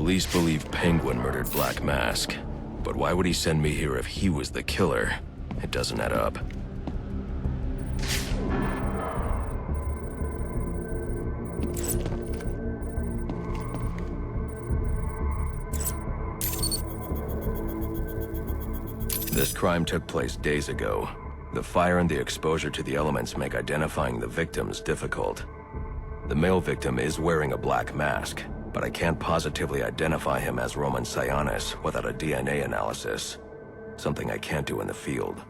Police believe Penguin murdered Black Mask, but why would he send me here if he was the killer? It doesn't add up. This crime took place days ago. The fire and the exposure to the elements make identifying the victims difficult. The male victim is wearing a black mask, but I can't positively identify him as Roman Sionis without a DNA analysis. Something I can't do in the field.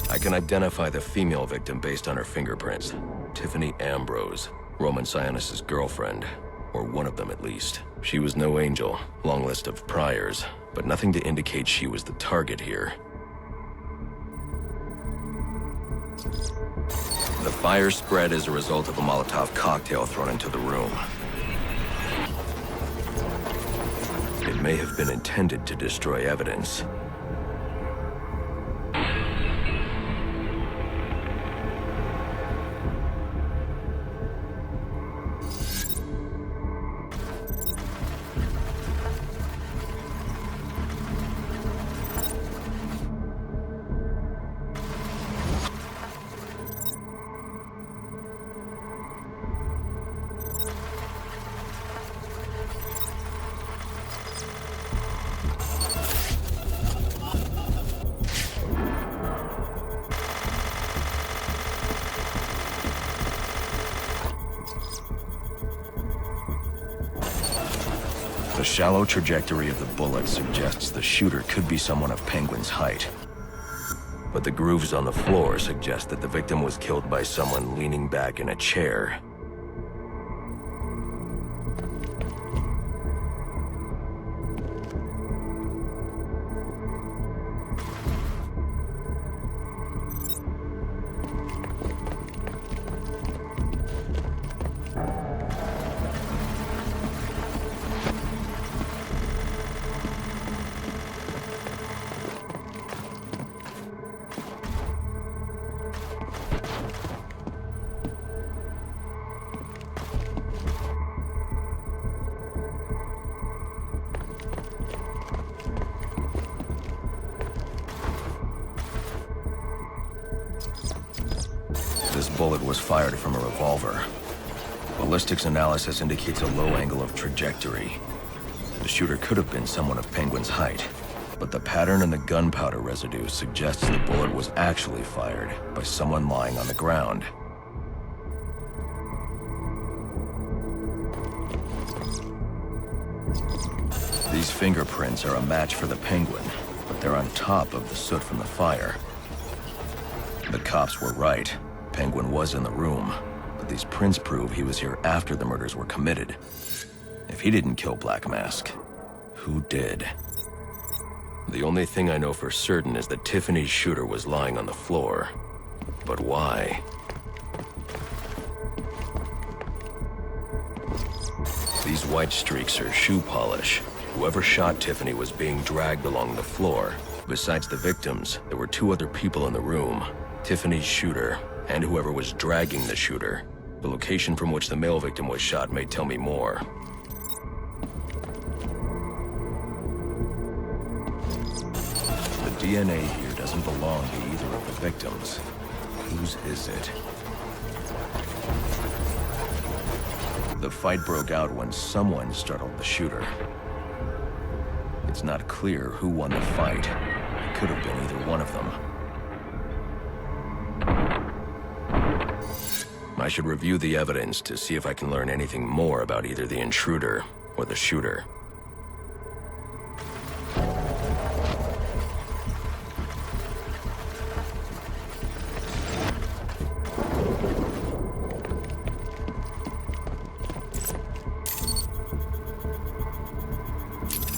I can identify the female victim based on her fingerprints. Tiffany Ambrose, Roman Sionis' girlfriend. Or one of them at least. She was no angel, long list of priors, but nothing to indicate she was the target here. The fire spread as a result of a Molotov cocktail thrown into the room. It may have been intended to destroy evidence. The shallow trajectory of the bullet suggests the shooter could be someone of Penguin's height. But the grooves on the floor suggest that the victim was killed by someone leaning back in a chair. This bullet was fired from a revolver. Ballistics analysis indicates a low angle of trajectory. The shooter could have been someone of Penguin's height, but the pattern in the gunpowder residue suggests the bullet was actually fired by someone lying on the ground. These fingerprints are a match for the Penguin, but they're on top of the soot from the fire. The cops were right. Penguin was in the room, but these prints prove he was here after the murders were committed. If he didn't kill Black Mask, who did? The only thing I know for certain is that Tiffany's shooter was lying on the floor. But why? These white streaks are shoe polish. Whoever shot Tiffany was being dragged along the floor. Besides the victims, there were two other people in the room. Tiffany's shooter, and whoever was dragging the shooter. The location from which the male victim was shot may tell me more. The DNA here doesn't belong to either of the victims. Whose is it? The fight broke out when someone startled the shooter. It's not clear who won the fight. It could have been either one of them. I should review the evidence to see if I can learn anything more about either the intruder or the shooter.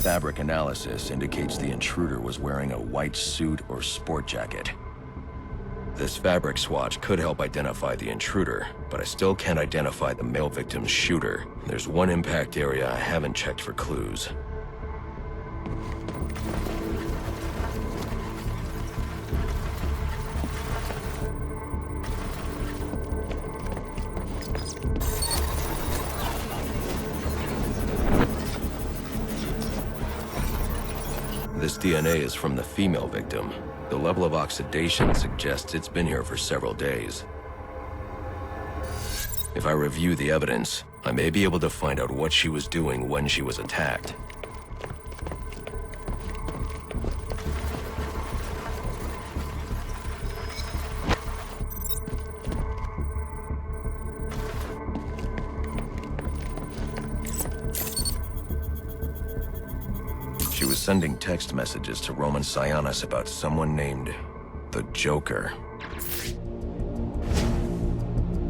Fabric analysis indicates the intruder was wearing a white suit or sport jacket. This fabric swatch could help identify the intruder, but I still can't identify the male victim's shooter. There's one impact area I haven't checked for clues. This DNA is from the female victim. The level of oxidation suggests it's been here for several days. If I review the evidence, I may be able to find out what she was doing when she was attacked. She was sending text messages to Roman Sionis about someone named the Joker.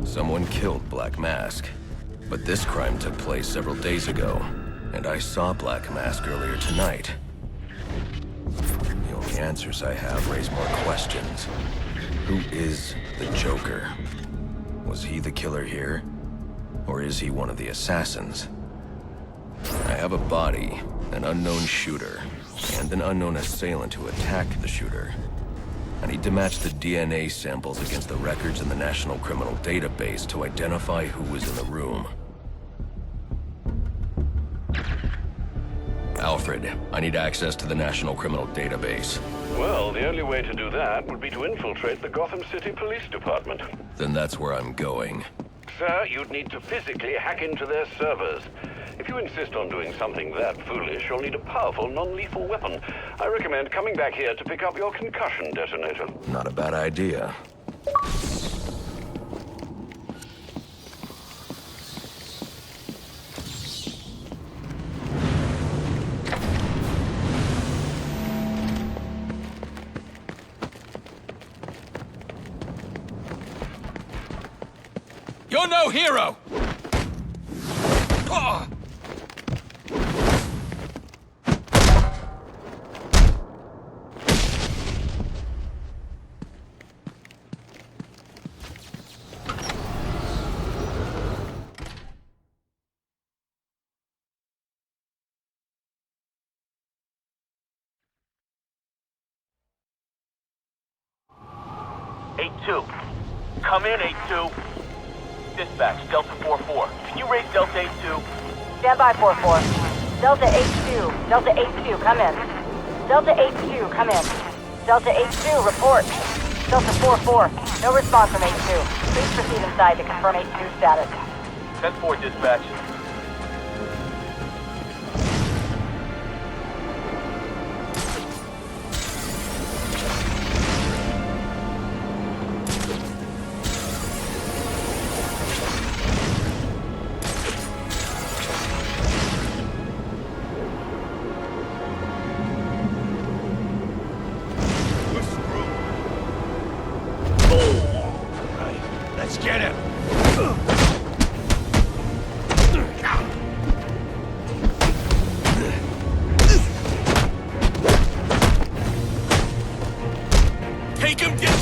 Someone killed Black Mask, but this crime took place several days ago, and I saw Black Mask earlier tonight. The only answers I have raise more questions. Who is the Joker? Was he the killer here? Or is he one of the assassins? I have a body, an unknown shooter, and an unknown assailant who attacked the shooter. I need to match the DNA samples against the records in the National Criminal Database to identify who was in the room. Alfred, I need access to the National Criminal Database. Well, the only way to do that would be to infiltrate the Gotham City Police Department. Then that's where I'm going. Sir, you'd need to physically hack into their servers. If you insist on doing something that foolish, you'll need a powerful, non-lethal weapon. I recommend coming back here to pick up your concussion detonator. Not a bad idea. You're no hero! Ah! Come in, 8-2. Dispatch, Delta 4-4. Can you raise Delta 8-2? Stand by, 4-4. Delta 8-2. Delta 8-2, come in. Delta 8-2, come in. Delta 8-2, report. Delta 4-4, no response from 8-2. Please proceed inside to confirm 8-2 status. 10-4, dispatch. Get him! Take him down!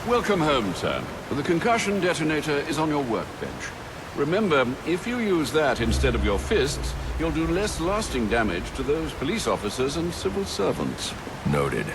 Welcome home, sir. The concussion detonator is on your workbench. Remember, if you use that instead of your fists, you'll do less lasting damage to those police officers and civil servants. Noted.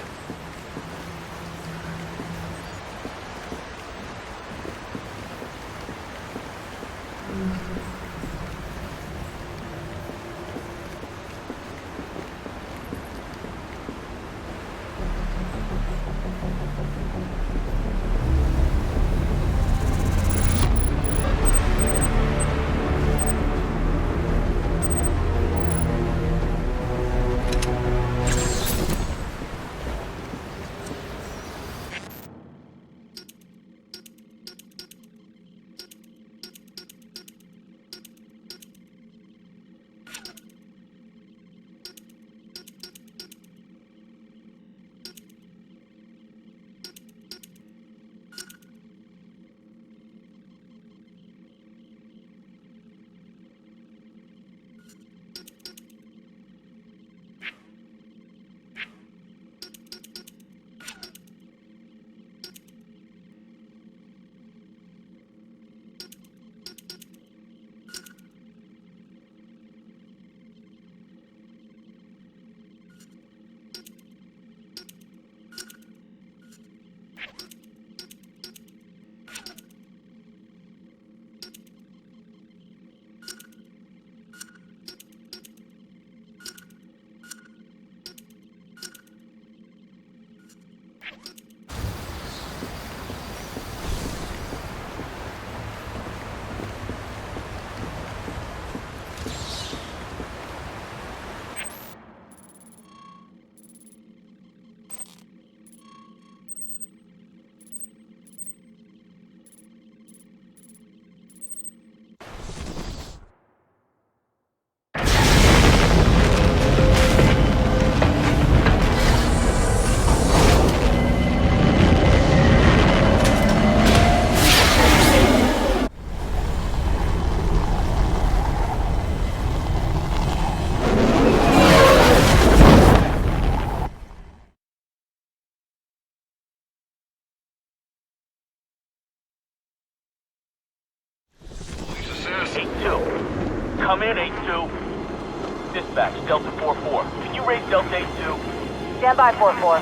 Come in, 8-2. Dispatch, Delta 4-4. Can you raise Delta 8-2? Stand by, 4-4.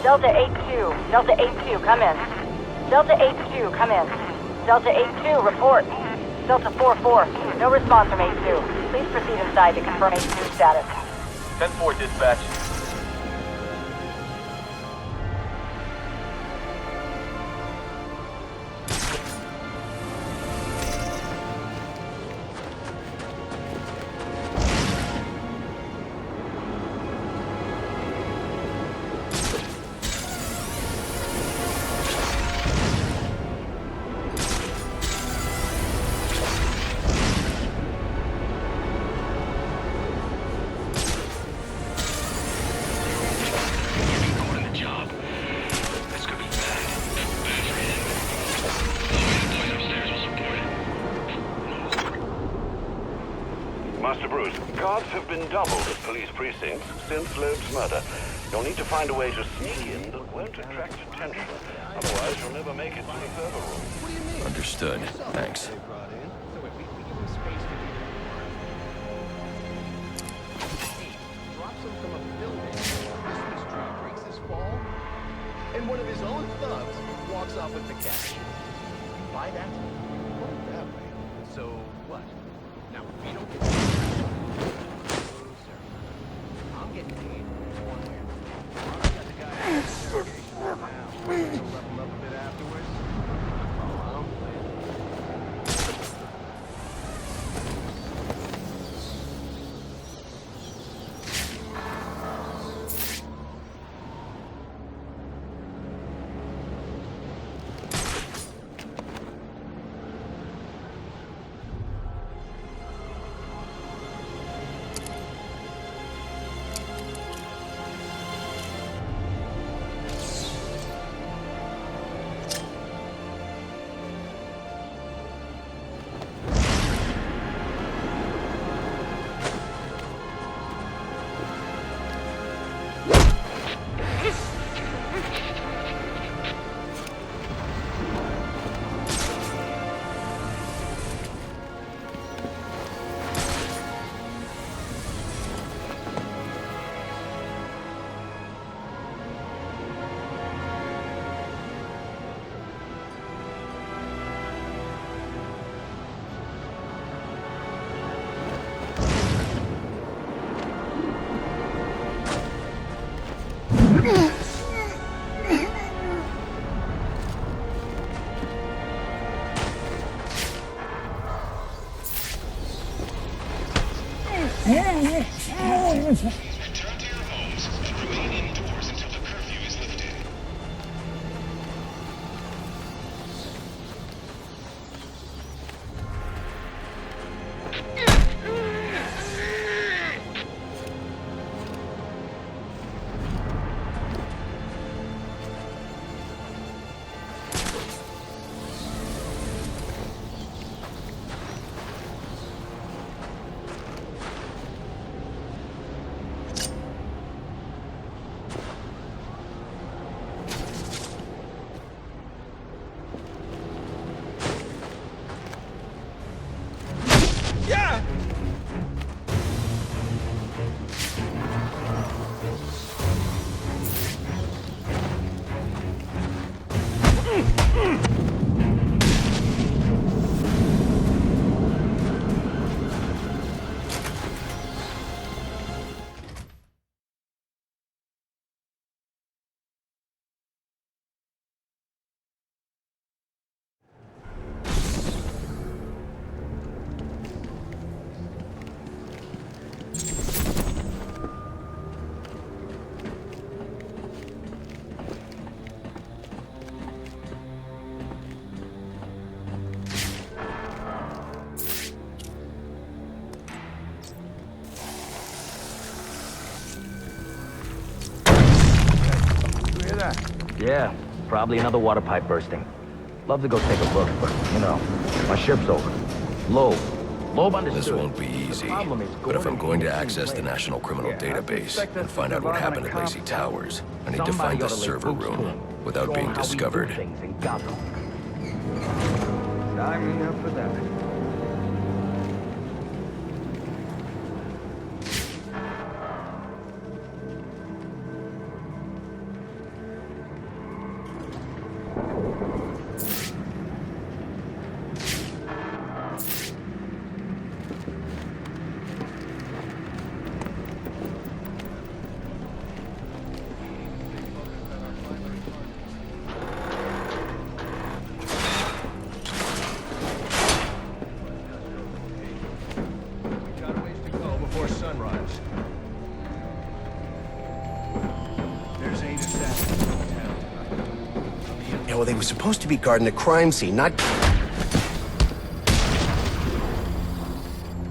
Delta 8-2. Delta 8-2, come in. Delta 8-2, come in. Delta 8-2, report. Delta 4-4, no response from 8-2. Please proceed inside to confirm 8-2 status. 10-4, dispatch. Master Bruce, guards have been doubled at police precincts since Loeb's murder. You'll need to find a way to sneak in that won't attract attention. Otherwise, you'll never make it to the server room. Understood. Thanks. Drops him from a building. Christmas tree breaks his fall, and one of his own thugs walks off with the cash. You buy that? Put it that way. So what? Now we don't get paid. Oh, sir. I'm getting paid one way. I got the guy at the interrogation now. We're gonna level up a bit afterwards. Oh, I'm playing. Return to your homes and remain indoors until the curfew is lifted. Yeah, probably another water pipe bursting. Love to go take a look, but, you know, my shift's over. Loeb understood. This won't be easy, but if I'm going to access the National Criminal Database and find out what happened at Lacey Towers, I need to find the server room without being discovered. Sign me up for that. We got a ways to go before sunrise. There's 8 assassins in town. Yeah, well, they were supposed to be guarding the crime scene, not...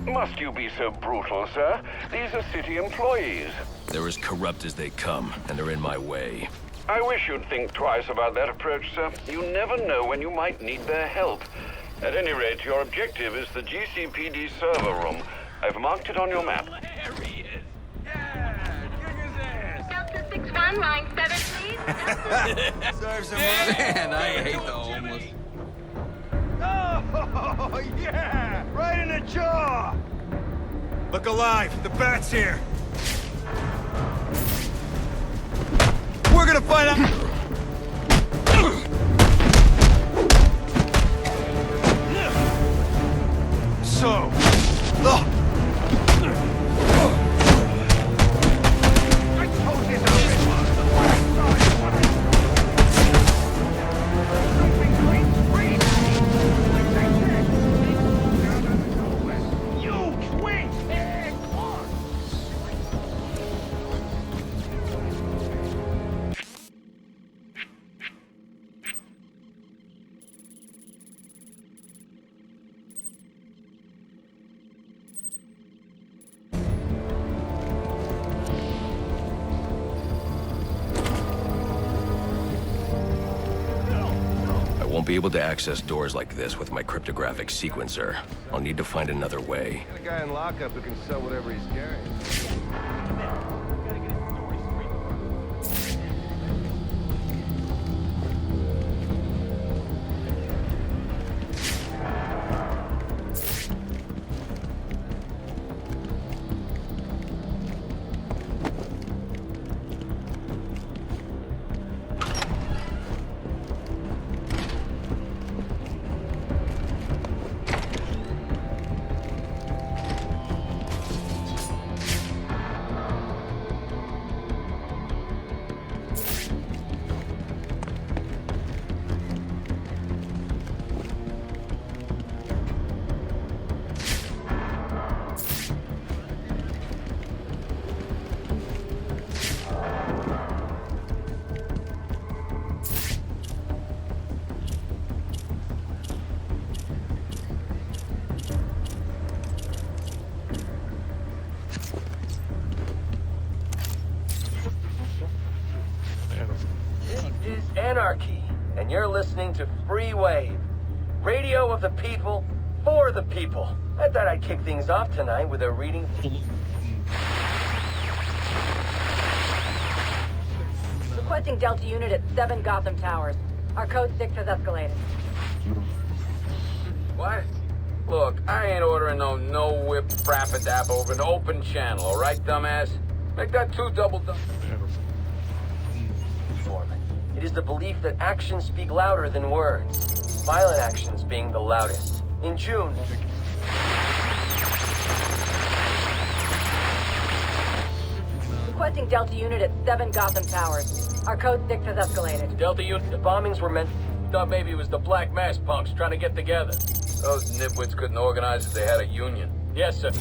Must you be so brutal, sir? These are city employees. They're as corrupt as they come, and they're in my way. I wish you'd think twice about that approach, sir. You never know when you might need their help. At any rate, your objective is the GCPD server room. I've marked it on your map. There he is. Yeah, kick his ass. Delta 61, line 7, please. Serve some man, I hate the homeless. Oh, yeah! Right in the jaw! Look alive, the bat's here. We're gonna find out. So, I told you so, something great scream! You twins! Hey, come on! I won't be able to access doors like this with my cryptographic sequencer. I'll need to find another way. Got a guy in lockup who can sell whatever he's carrying. This is Anarchy, and you're listening to Free Wave. Radio of the people, for the people. I thought I'd kick things off tonight with a reading. Requesting Delta unit at 7 Gotham Towers. Our code 6 has escalated. What? Look, I ain't ordering no whip frappadap over an open channel, all right, dumbass? Make that 2 double. It is the belief that actions speak louder than words. Violent actions being the loudest. In June... Requesting Delta unit at 7 Gotham Towers. Our code 6 has escalated. Delta unit, the bombings were meant... Thought maybe it was the Black Mass punks trying to get together. Those nitwits couldn't organize if they had a union. Yes, sir.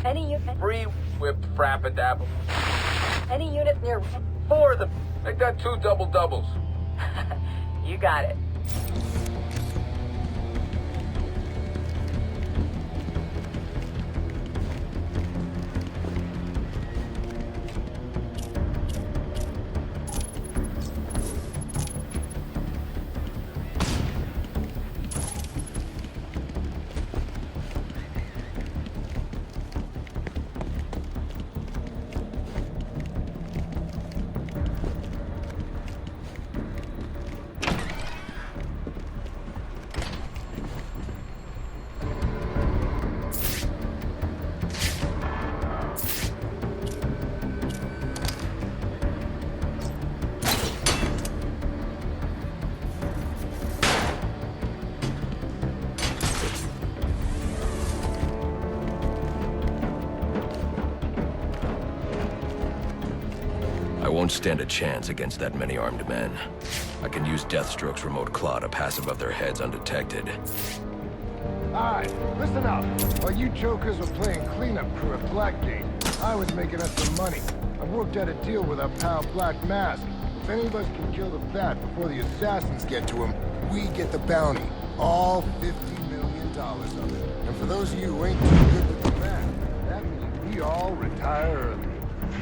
Any unit... Free whip frappadapple. Any units near... For the... Make that 2 double doubles. You got it. won't stand a chance against that many armed men. I can use Deathstroke's remote claw to pass above their heads undetected. Alright, listen up. While you jokers were playing cleanup crew at Blackgate, I was making us some money. I worked out a deal with our pal Black Mask. If any of us can kill the Bat before the assassins get to him, we get the bounty. All $50 million of it. And for those of you who ain't too good with the math, that means we all retire early.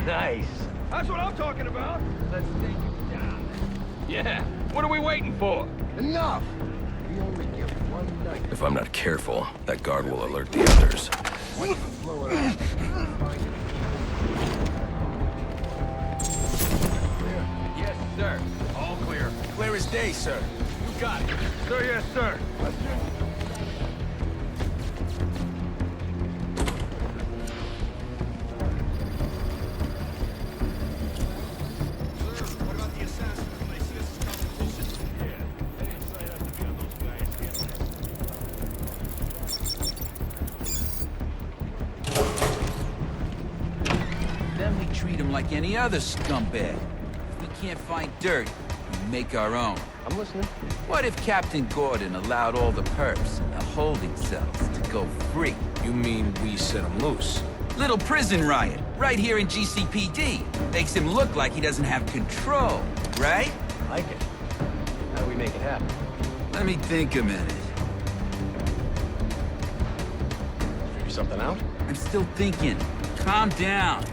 Nice. That's what I'm talking about. Let's take it down. Yeah, what are we waiting for? Enough! We only get one night. If I'm not careful, that guard will alert the others. Once we blow it up, find it. Yes, sir. All clear. Clear as day, sir. You got it. Sir, yes, sir. Then we treat him like any other scumbag. If we can't find dirt, we make our own. I'm listening. What if Captain Gordon allowed all the perps in the holding cells to go free? You mean we set him loose? Little prison riot, right here in GCPD. Makes him look like he doesn't have control, right? I like it. How do we make it happen? Let me think a minute. Figure something out? I'm still thinking. Calm down.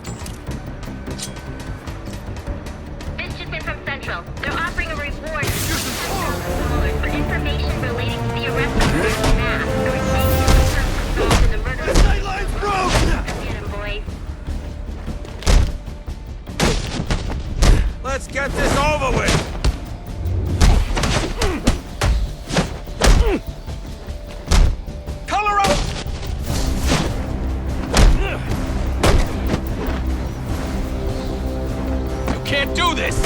This just in from Central. They're offering a reward for information relating to the arrest of Black Mask. They're saying the person involved in the murder. The sightline's broke! Get him, boys. Let's get this over with! Color up! You can't do this!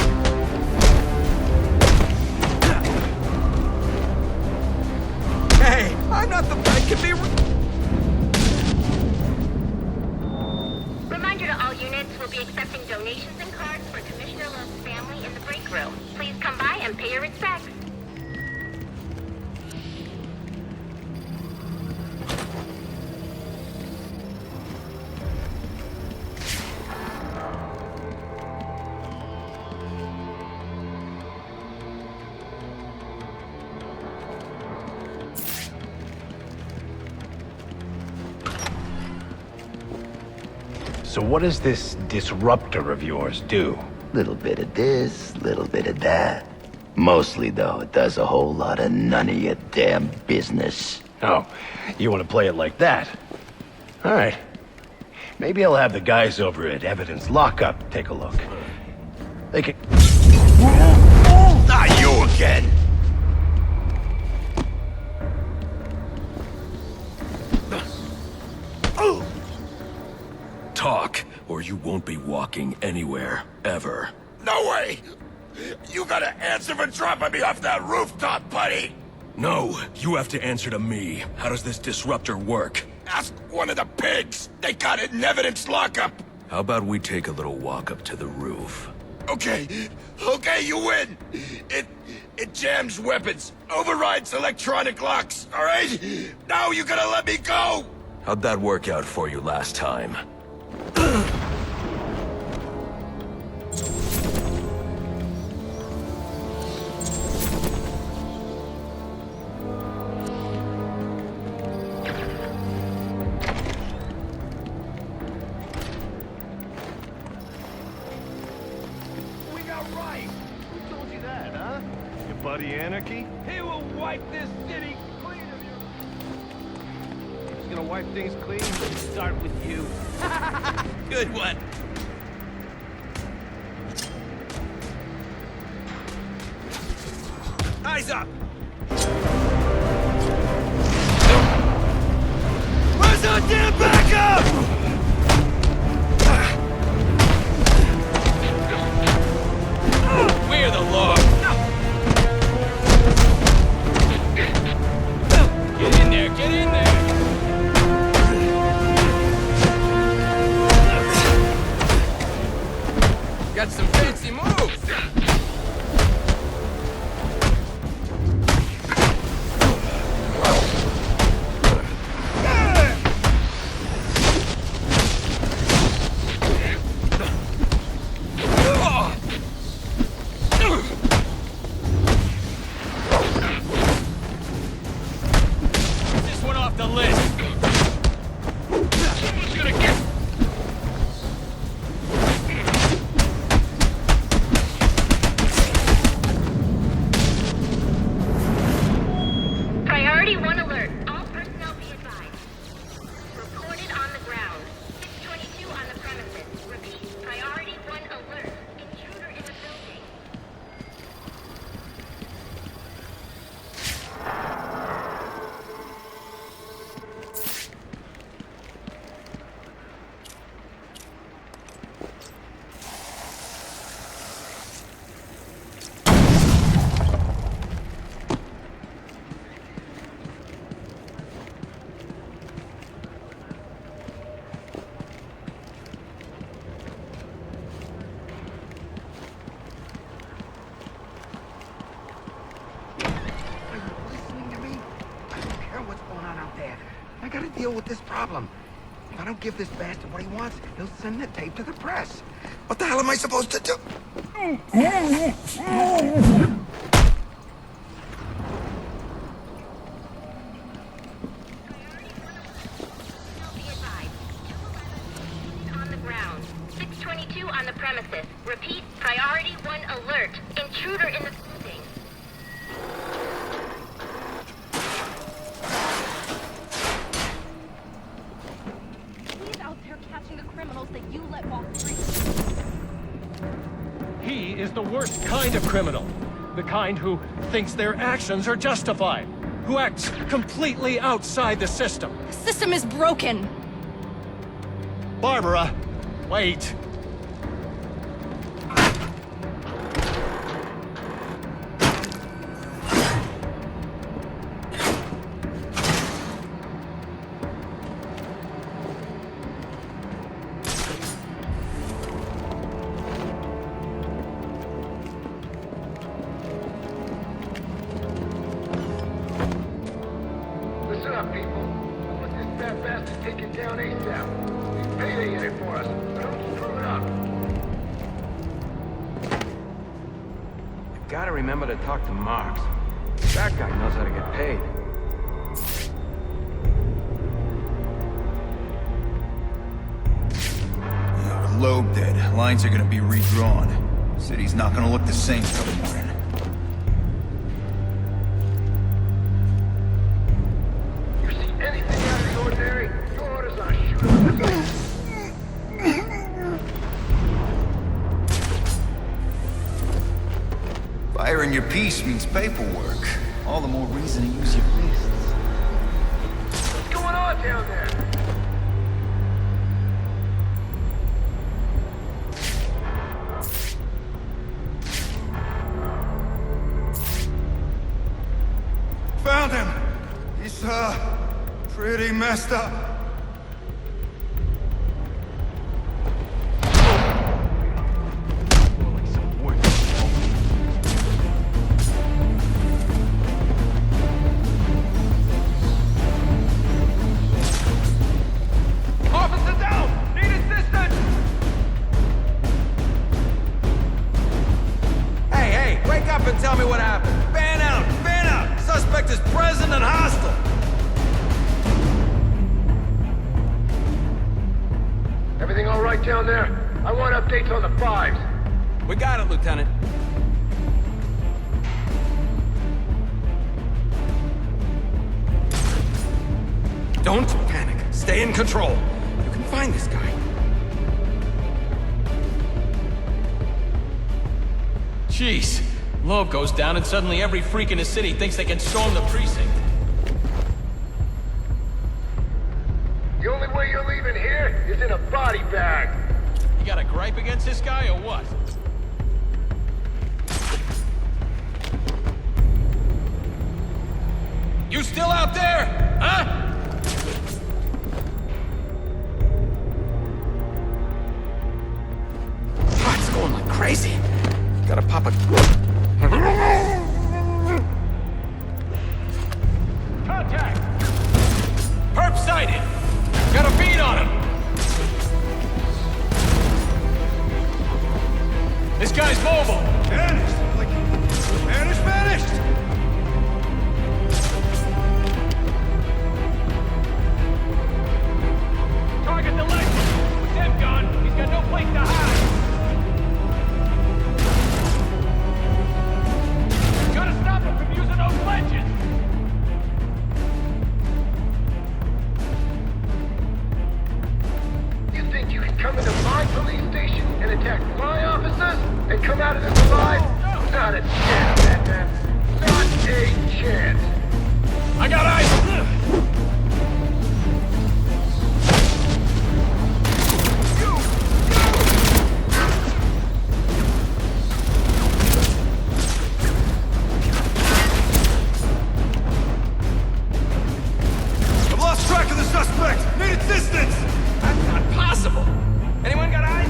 Hey, I'm not the... I can be... Reminder to all units, we'll be accepting donations and cards for Commissioner Love's family in the break room. Please come by and pay your respects. So what does this disruptor of yours do? Little bit of this, little bit of that. Mostly, though, it does a whole lot of none of your damn business. Oh, you want to play it like that? All right. Maybe I'll have the guys over at Evidence Lockup take a look. They can... Not you again! Talk, or you won't be walking anywhere, ever. No way! You gotta answer for dropping me off that rooftop, buddy! No, you have to answer to me. How does this disruptor work? Ask one of the pigs! They got it in Evidence Lockup! How about we take a little walk up to the roof? Okay, you win! It jams weapons, overrides electronic locks, alright? Now you gotta let me go! How'd that work out for you last time? We got right. Who told you that, huh? Your buddy Anarchy? He will wipe this city clean of you. He's gonna wipe things clean? Start with you. Good one. Eyes up! Where's our damn backup? We're the law. Get in there, get in there! Got some fancy deal with this problem. If I don't give this bastard what he wants, he'll send the tape to the press. What the hell am I supposed to do? On the ground. 622 on the premises. Repeat, priority 1 alert. Intruder in the building. He's out there catching the criminals that you let walk free. He is the worst kind of criminal. The kind who thinks their actions are justified. Who acts completely outside the system. The system is broken. Barbara, wait. Listen up, people. I want this fat bastard taken down ASAP. He's payday in it for us, but don't screw it up. You gotta remember to talk to Marks. That guy knows how to get paid. Loeb dead. Lines are gonna be redrawn. City's not gonna look the same till morning. Anything out of the ordinary, your orders are shoot on the face. Firing your piece means paperwork. All the more reason to use your fists. What's going on down there? Found him! He's, pretty messed up. Officer down! Need assistance! Hey, wake up and tell me what happened. Fan out! Fan out! Suspect is present and hostile! Everything all right down there? I want updates on the fives. We got it, Lieutenant. Don't panic. Stay in control. You can find this guy. Jeez. Loeb goes down and suddenly every freak in the city thinks they can storm the precinct. The only way you're leaving here is in a body bag. You got a gripe against this guy or what? You still out there? Huh? Heart's going like crazy. Gotta pop a... Contact! Perp sighted! Got a bead on him! This guy's mobile! Vanished! Like, vanished! Target the leg! With him gone, he's got no place to hide! Gotta stop him from using those ledges! You think you can come into my police station and attack my officers and come out of this alive? Not a chance, Batman. Not a chance. I got eyes! I've lost track of the suspect! Need assistance! That's not possible! Anyone got eyes?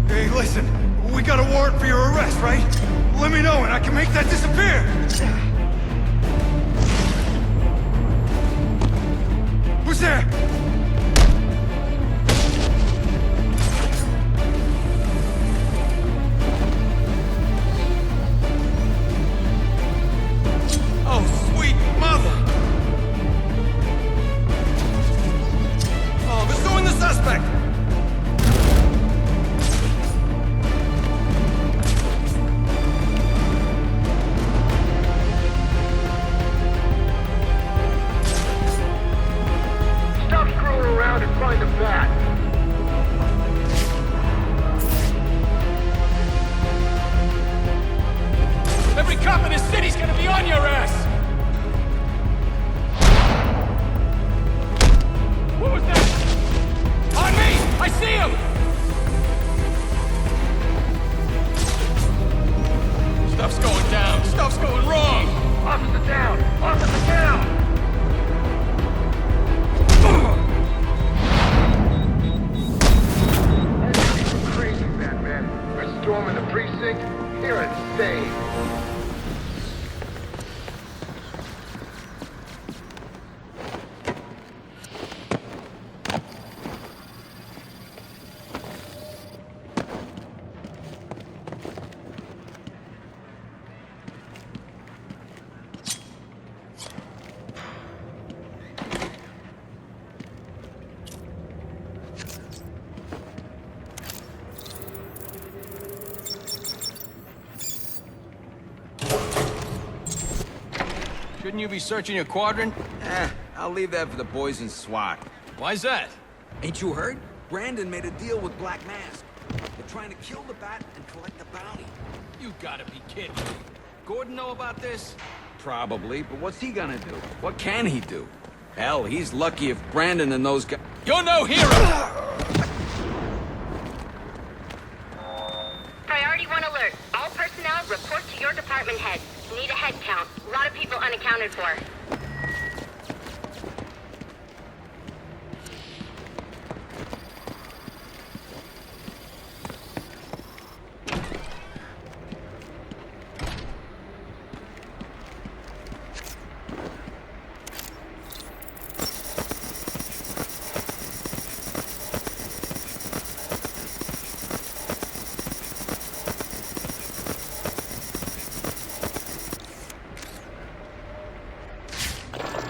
Hey, listen. We got a warrant for your arrest, right? Let me know and I can make that disappear! Shouldn't you be searching your quadrant? I'll leave that for the boys in SWAT. Why's that? Ain't you heard? Brandon made a deal with Black Mask. They're trying to kill the Bat and collect the bounty. You gotta be kidding me. Gordon know about this? Probably, but what's he gonna do? What can he do? Hell, he's lucky if Brandon and those guys... You're no hero! Priority 1 alert. All personnel report to your department head. Need a head count. A lot of people unaccounted for.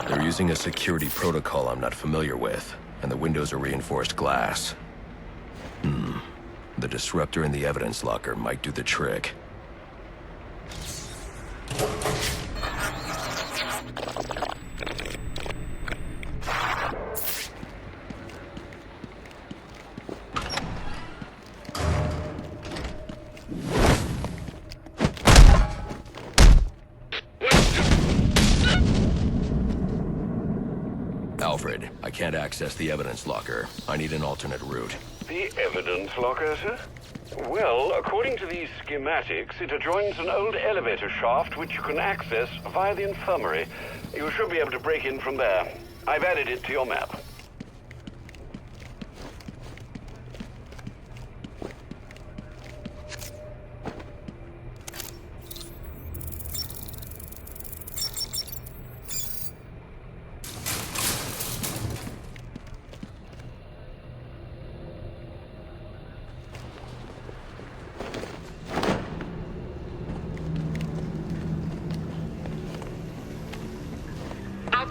They're using a security protocol I'm not familiar with, and the windows are reinforced glass. The disruptor in the evidence locker might do the trick. Alfred, I can't access the evidence locker. I need an alternate route. The evidence locker, sir? Well, according to these schematics, it adjoins an old elevator shaft which you can access via the infirmary. You should be able to break in from there. I've added it to your map.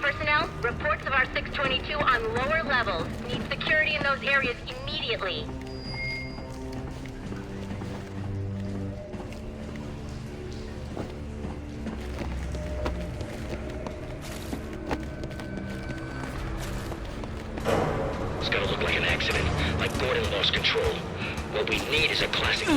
Personnel, reports of our 622 on lower levels. Need security in those areas immediately. It's gonna look like an accident, like Gordon lost control. What we need is a classic...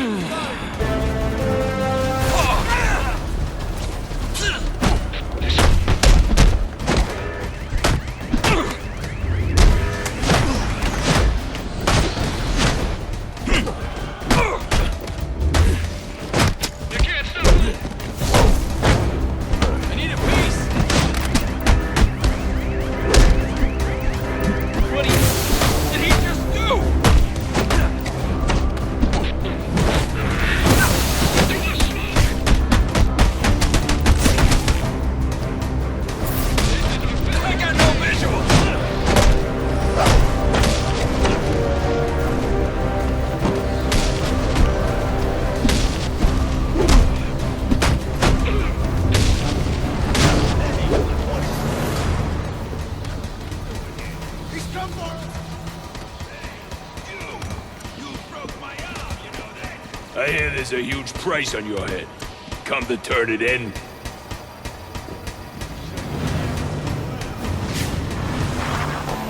I hear there's a huge price on your head. Come to turn it in?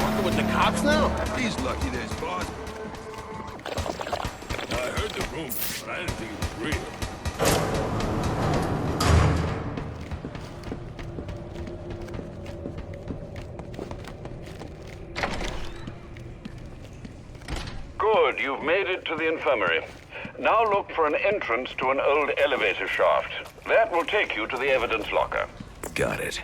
Working with the cops now? He's lucky there's boss. I heard the rumors, but I didn't think it was real. Good, you've made it to the infirmary. Now look for an entrance to an old elevator shaft. That will take you to the evidence locker. Got it.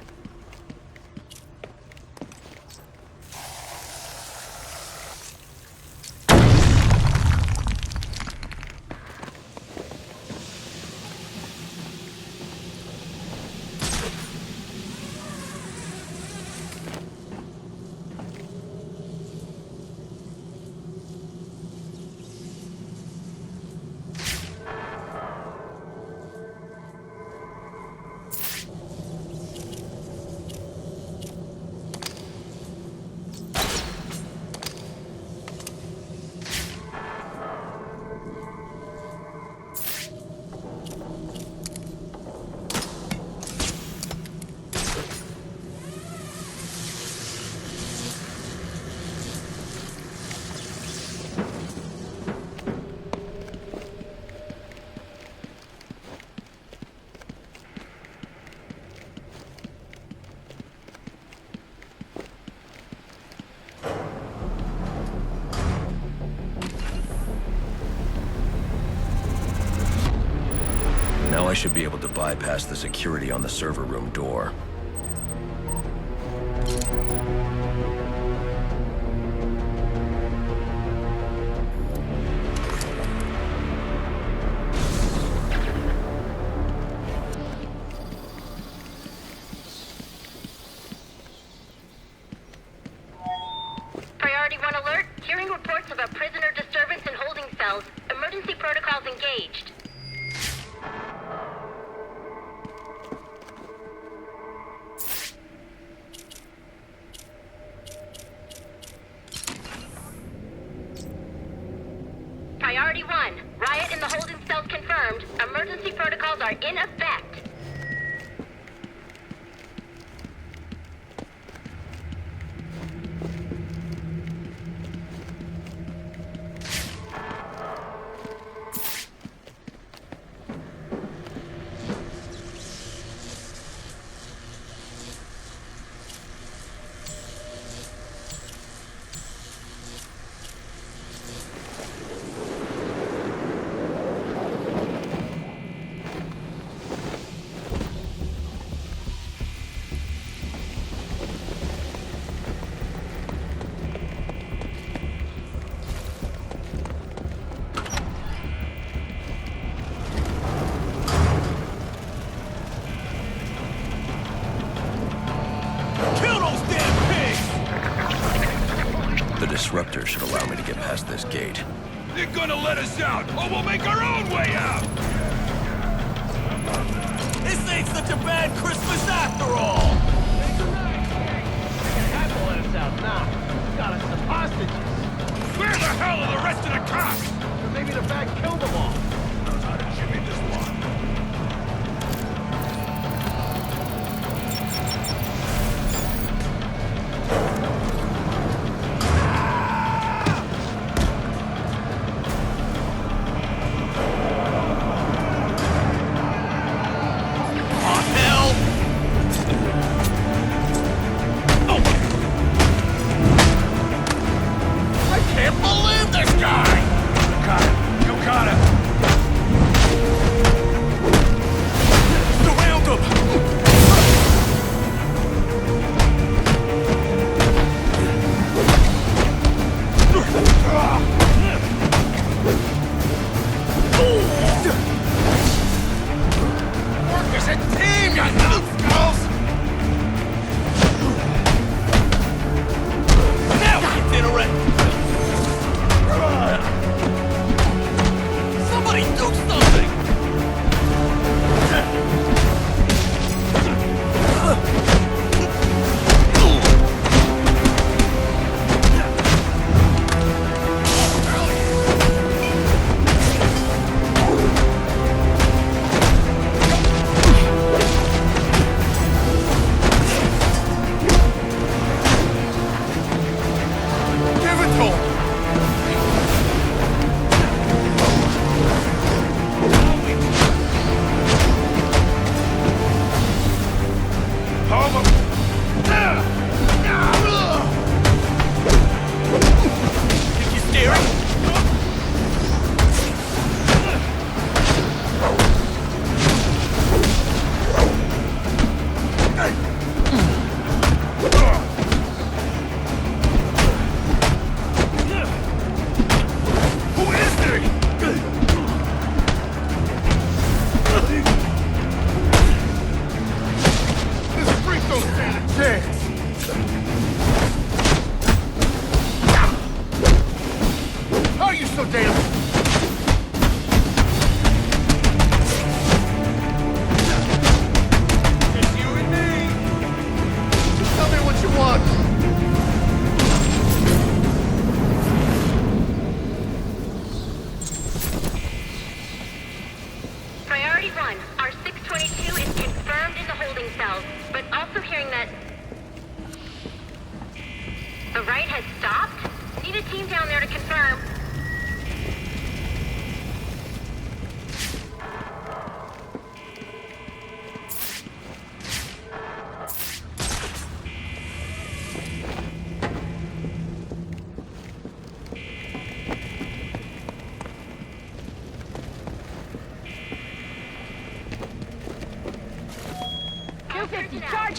I should be able to bypass the security on the server room door. Priority 1 alert. Hearing reports of a prisoner disturbance in holding cells. Emergency protocols engaged. Priority 1. Riot in the holding cells confirmed. Emergency protocols are in effect. The disruptor should allow me to get past this gate. They're gonna let us out, or we'll make our own way out! This ain't such a bad Christmas after all! Have to let us out now. Got us some hostages. Where the hell are the rest of the cops? Or maybe the bag killed them all. Knows how to jimmy this one.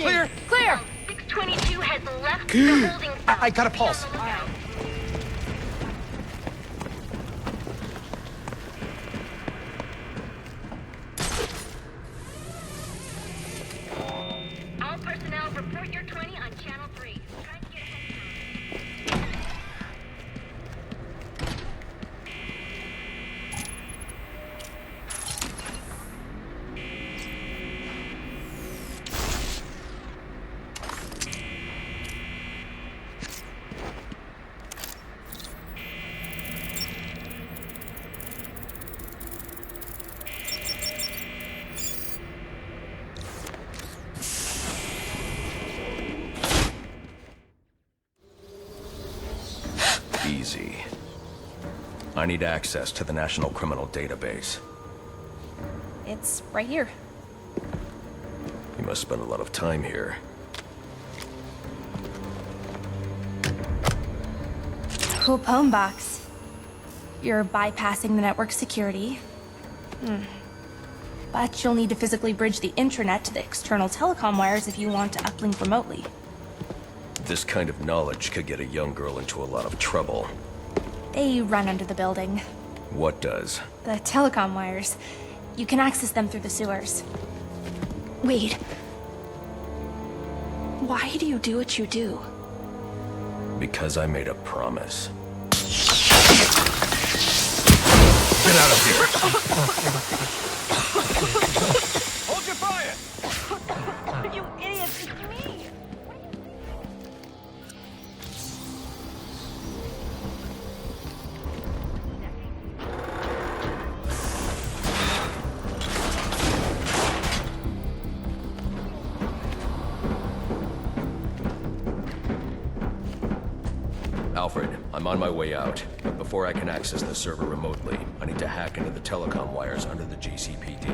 Clear! Clear! 622 has left the holding cell. I got a pulse. All personnel report your 20 on channel 3. Try to get Easy. I need access to the National Criminal Database. It's right here. You must spend a lot of time here. Cool poem box. You're bypassing the network security. But you'll need to physically bridge the intranet to the external telecom wires if you want to uplink remotely. This kind of knowledge could get a young girl into a lot of trouble. They run under the building. What does? The telecom wires. You can access them through the sewers. Wait. Why do you do what you do? Because I made a promise. Get out of here! Hold your fire! You idiots, it's me! Alfred, I'm on my way out. But before I can access the server remotely, I need to hack into the telecom wires under the GCPD.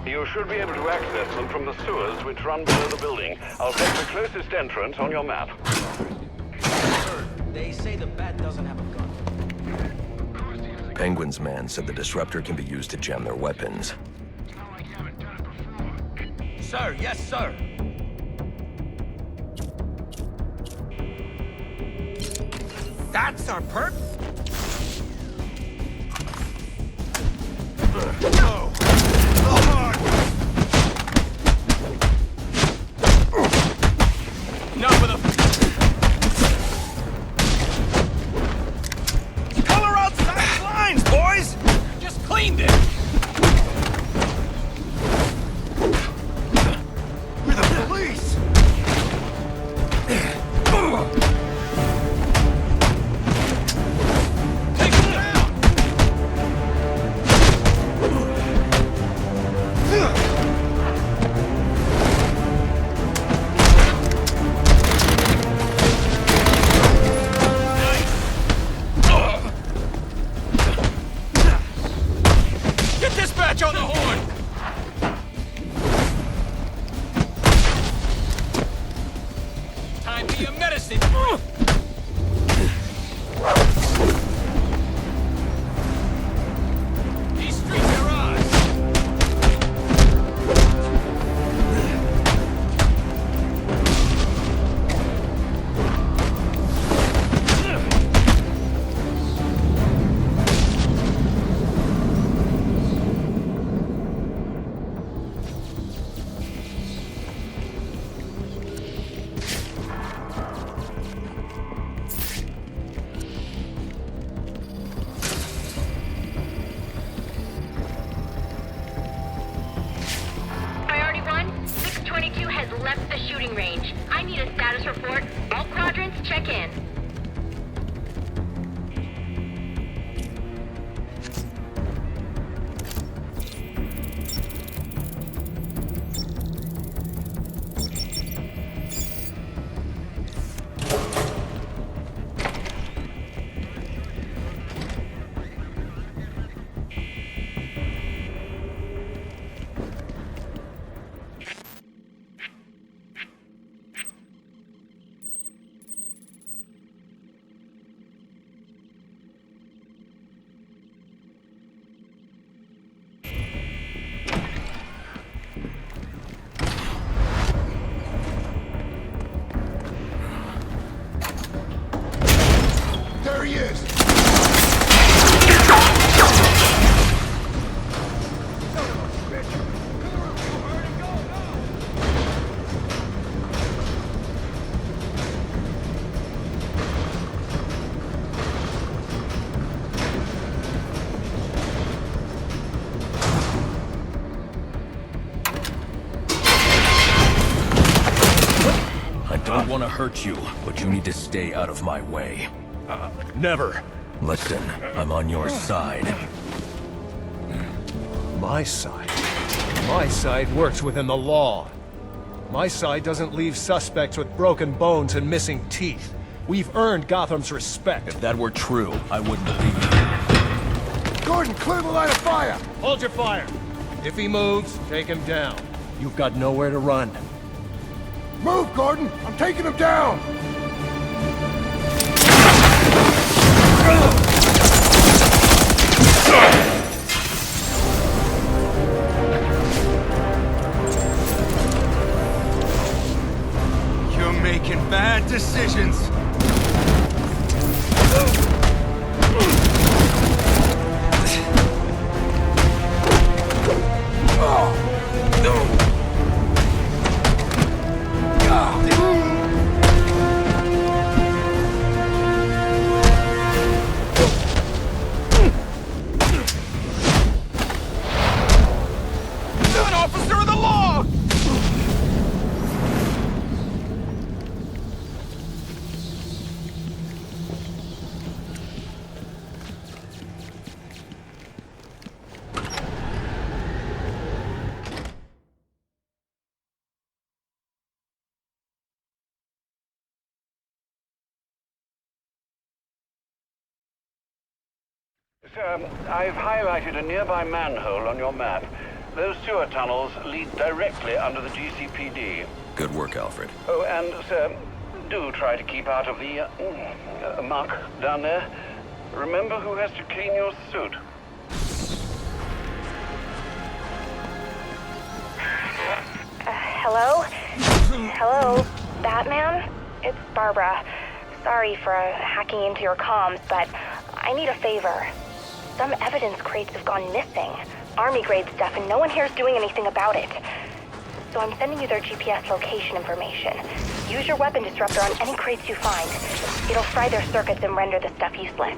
You should be able to access them from the sewers which run below the building. I'll take the closest entrance on your map. Sir, they say the bat doesn't have a gun. Penguin's man said the disruptor can be used to jam their weapons. Sir, yes, sir. That's our perp? No! Enough of the... Color outside lines, boys! Just cleaned it! We're the police! Get dispatch on the horn! Time for your medicine! These streets are ours! he is! I don't want to hurt you, but you need to stay out of my way. Never. Listen, I'm on your side. My side? My side works within the law. My side doesn't leave suspects with broken bones and missing teeth. We've earned Gotham's respect. If that were true, I wouldn't believe you. Gordon, clear the line of fire! Hold your fire. If he moves, take him down. You've got nowhere to run. Move, Gordon! I'm taking him down! You're making bad decisions. Sir, I've highlighted a nearby manhole on your map. Those sewer tunnels lead directly under the GCPD. Good work, Alfred. Oh, and, sir, do try to keep out of the, muck down there. Remember who has to clean your suit. Hello? Hello? Batman? It's Barbara. Sorry for hacking into your comms, but I need a favor. Some evidence crates have gone missing. Army-grade stuff, and no one here is doing anything about it. So I'm sending you their GPS location information. Use your weapon disruptor on any crates you find. It'll fry their circuits and render the stuff useless.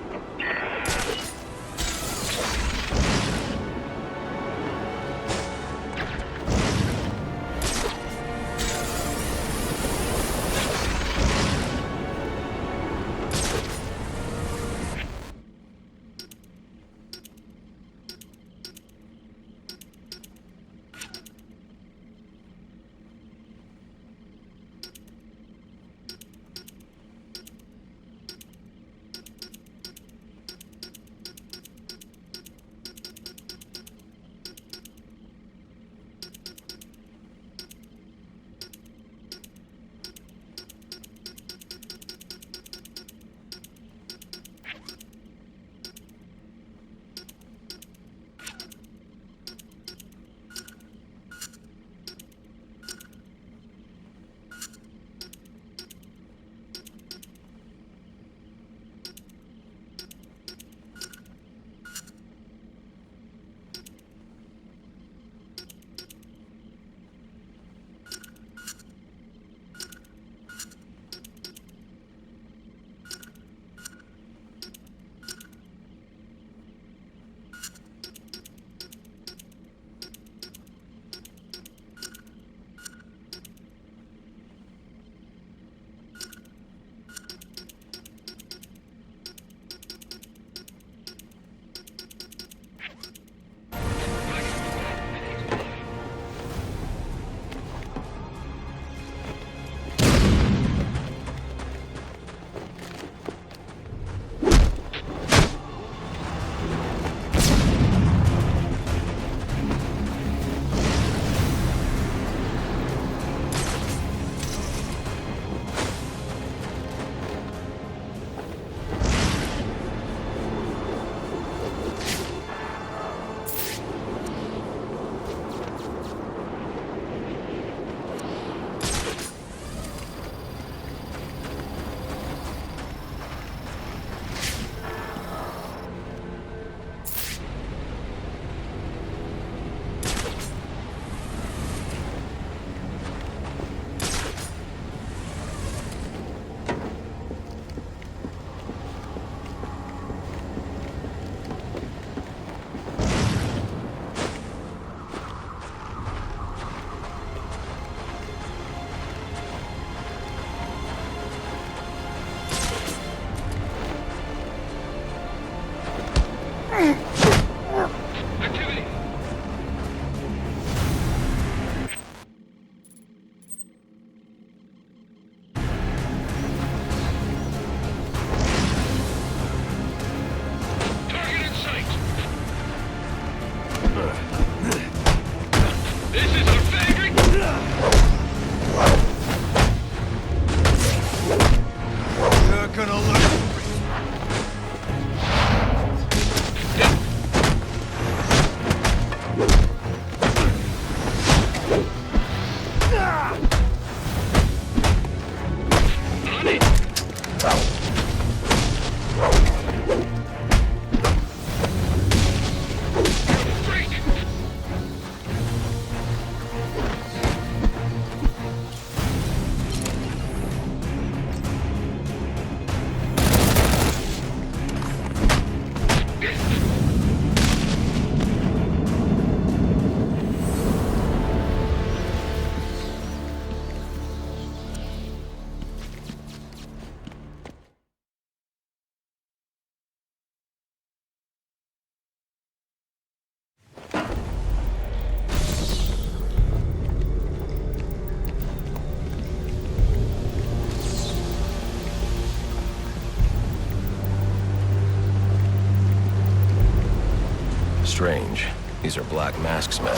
Strange. These are Black Masks men.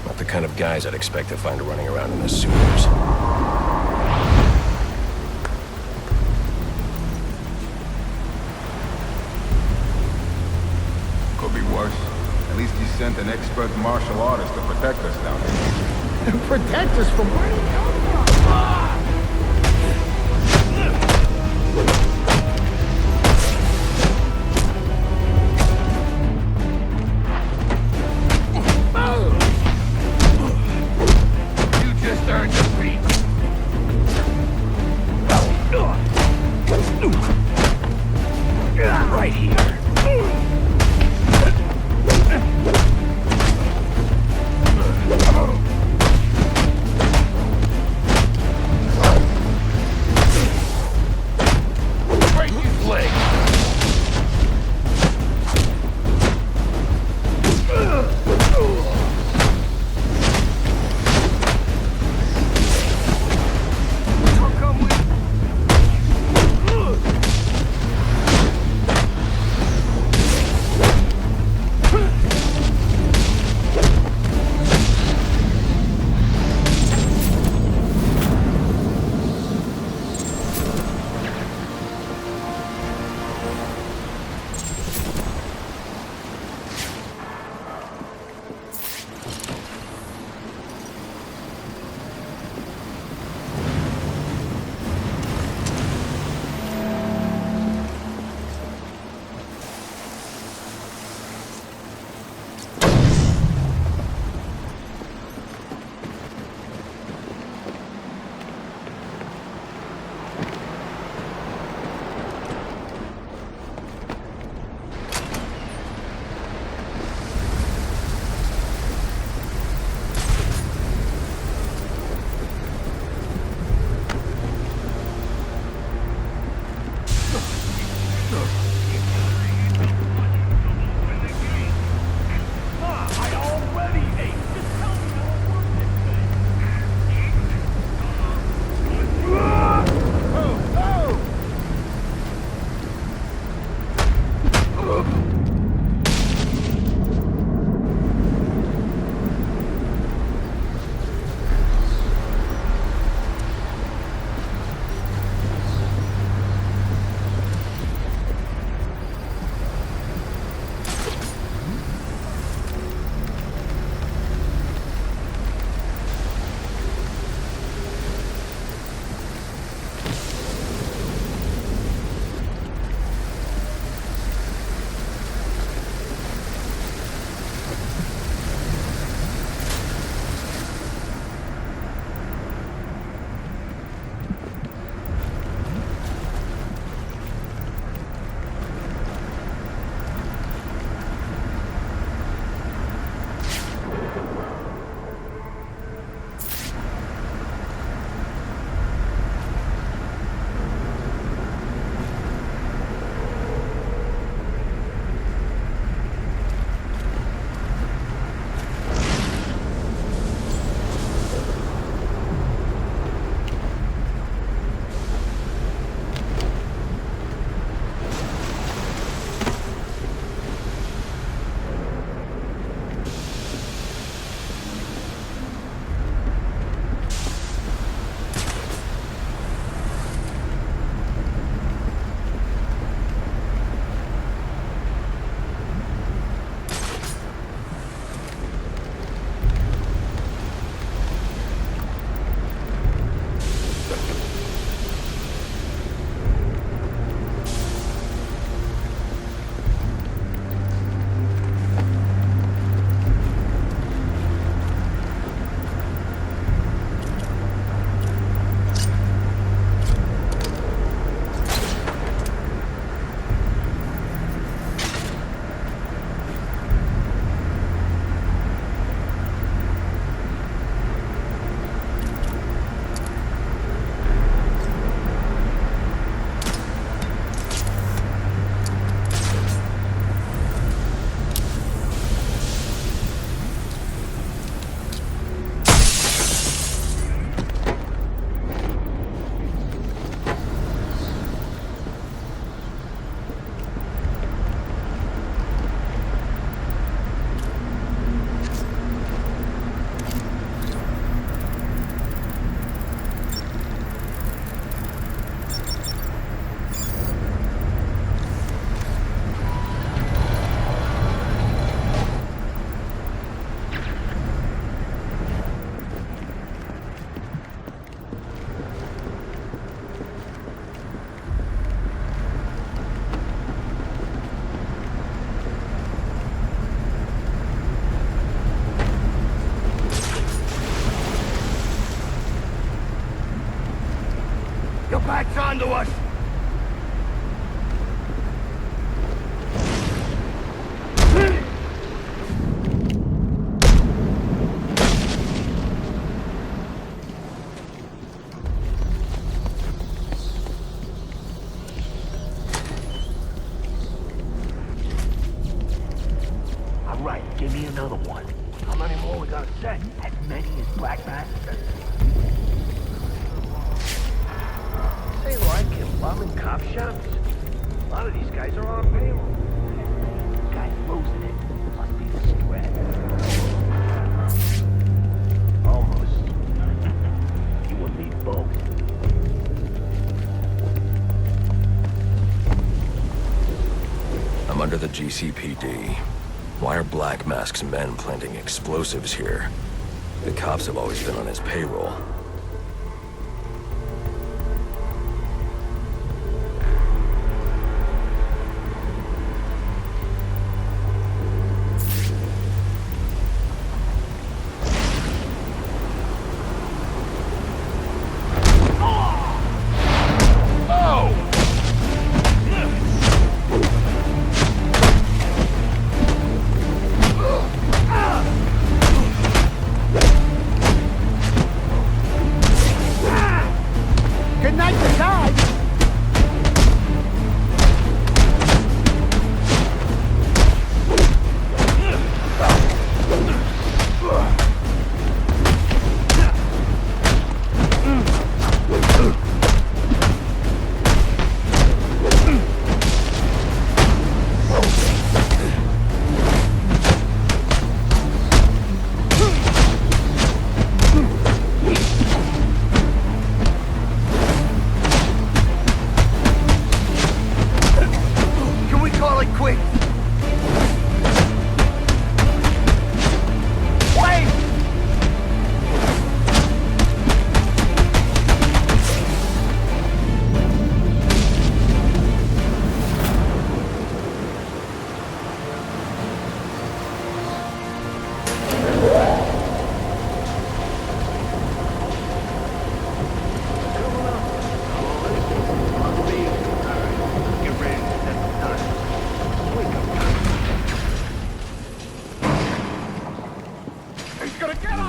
Not the kind of guys I'd expect to find running around in the sewers. Could be worse. At least he sent an expert martial artist to protect us down here. Protect us from where he come from? Right here. Latch onto us! All right, give me another one. How many more we gotta set? As many as Black Mass says. They like him bombing cop shops. A lot of these guys are on payroll. This guy's losing it. Must be the spread. Almost. You and me both. I'm under the GCPD. Why are Black Mask's men planting explosives here? The cops have always been on his payroll.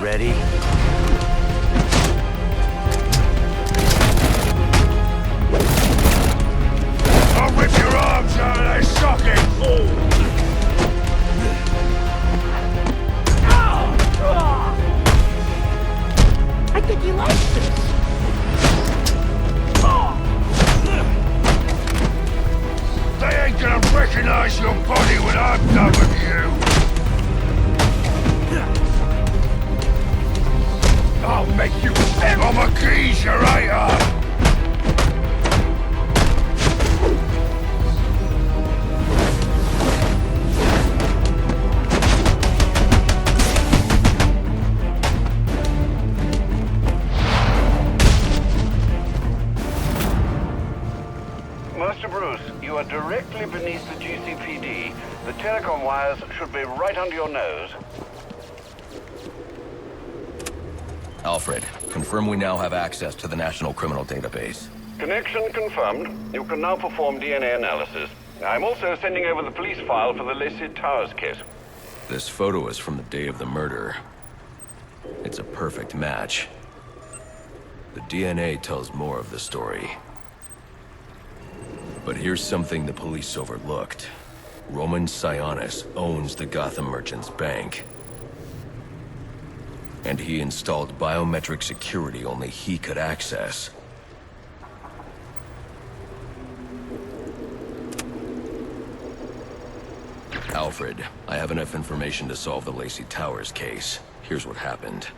Ready? I'll rip your arms out of their sockets! I think he likes this. They ain't gonna recognize your body when I'm done with you! I'll make you I'm a geezerator! Master Bruce, you are directly beneath the GCPD. The telecom wires should be right under your nose. Alfred, confirm we now have access to the National Criminal Database. Connection confirmed. You can now perform DNA analysis. I'm also sending over the police file for the Lacey Towers case. This photo is from the day of the murder. It's a perfect match. The DNA tells more of the story. But here's something the police overlooked. Roman Sionis owns the Gotham Merchants Bank. And he installed biometric security only he could access. Alfred, I have enough information to solve the Lacey Towers case. Here's what happened.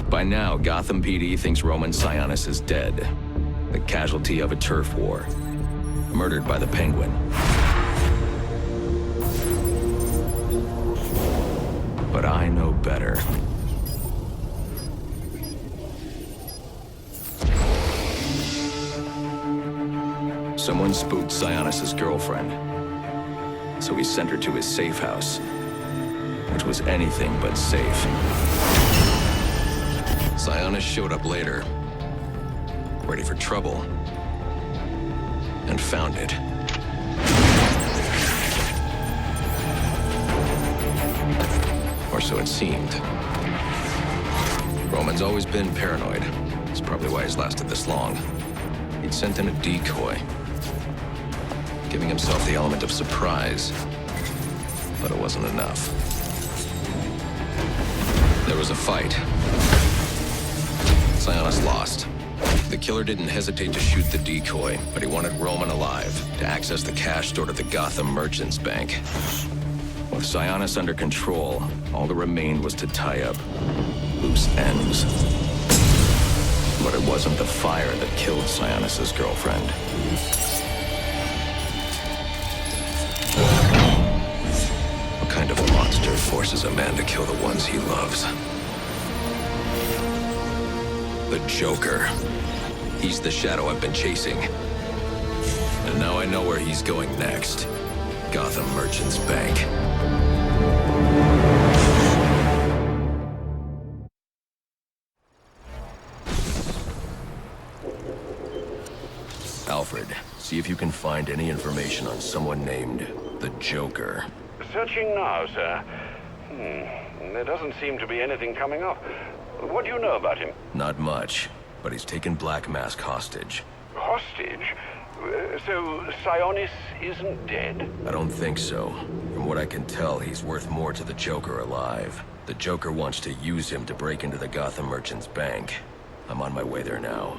By now, Gotham PD thinks Roman Sionis is dead. The casualty of a turf war. Murdered by the Penguin. But I know better. Someone spooked Sionis' girlfriend. so he sent her to his safe house, which was anything but safe. Sionis showed up later, ready for trouble, and found it. Or so it seemed. Roman's always been paranoid. That's probably why he's lasted this long. He'd sent in a decoy, giving himself the element of surprise. But it wasn't enough. There was a fight. Sionis lost. The killer didn't hesitate to shoot the decoy, but he wanted Roman alive to access the cash stored at the Gotham Merchants Bank. With Sionis under control, all that remained was to tie up loose ends. But it wasn't the fire that killed Sionis' girlfriend. What kind of a monster forces a man to kill the ones he loves? The Joker. He's the shadow I've been chasing. And now I know where he's going next. Gotham Merchants Bank. Alfred, see if you can find any information on someone named the Joker. Searching now, sir. There doesn't seem to be anything coming up. What do you know about him? Not much, but he's taken Black Mask hostage. Hostage? So Sionis isn't dead? I don't think so. From what I can tell, he's worth more to the Joker alive. The Joker wants to use him to break into the Gotham Merchants Bank. I'm on my way there now.